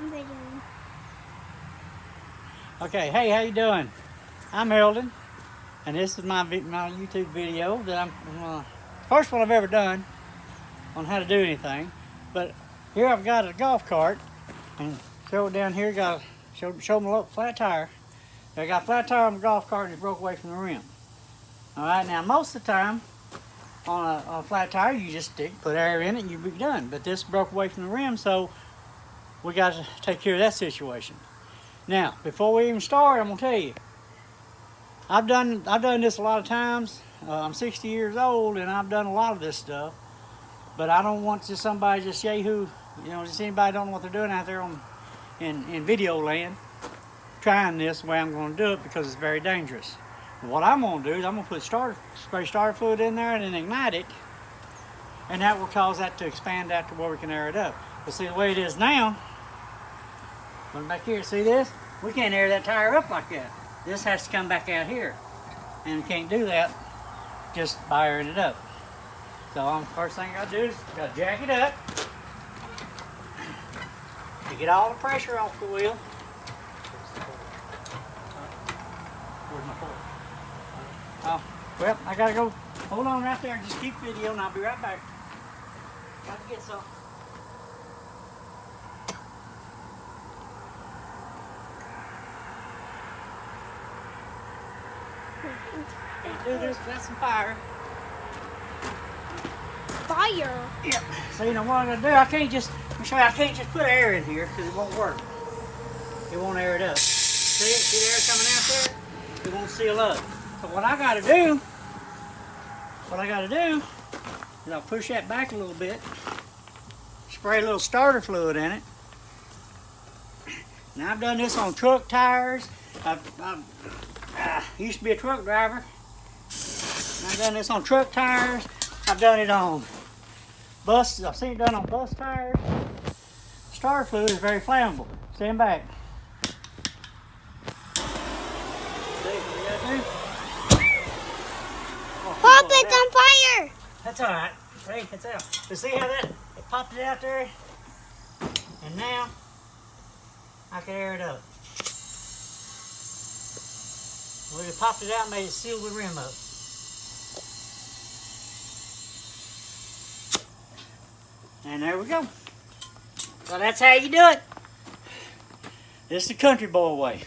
I'm videoing. Okay, hey, how you doing? I'm Eldon, and this is my YouTube video that I'm first one I've ever done on how to do anything. But here I've got a golf cart, and show it down here. Got show them a flat tire. I got a flat tire on the golf cart and it broke away from the rim. All right, now most of the time on a flat tire you just put air in it and you'll be done. But this broke away from the rim, so we got to take care of that situation. Now, before we even start, I'm gonna tell you, I've done this a lot of times. I'm 60 years old and I've done a lot of this stuff, but I don't want just somebody just yahoo, just anybody don't know what they're doing out there in video land trying this the way I'm going to do it, because it's very dangerous. And what I'm going to do is I'm going to put spray starter fluid in there and then ignite it, and that will cause that to expand out to where we can air it up. But see, the way it is now, look back here, see this? We can't air that tire up like that. This has to come back out here, and we can't do that just by airing it up. So first thing I got to do is got to jack it up to get all the pressure off the wheel. Where's my fork? Oh, well, I gotta go. Hold on right there. Just keep video and I'll be right back. Got to get some. Do this, that's some fire. Fire? Yep. So what I'm gonna do, I can't just put air in here because it won't work. It won't air it up. See air coming out there? It won't seal up. So what I gotta do is I'll push that back a little bit, spray a little starter fluid in it. Now I've done this on truck tires. I used to be a truck driver. I've done this on truck tires. I've done it on buses. I've seen it done on bus tires. Starter fluid is very flammable. Stand back. Pop, it's on fire! That's alright. See, it's out. So see how it popped it out there? And now I can air it up. We just popped it out and made it seal the rim up. And there we go. So that's how you do it. This is the country boy way.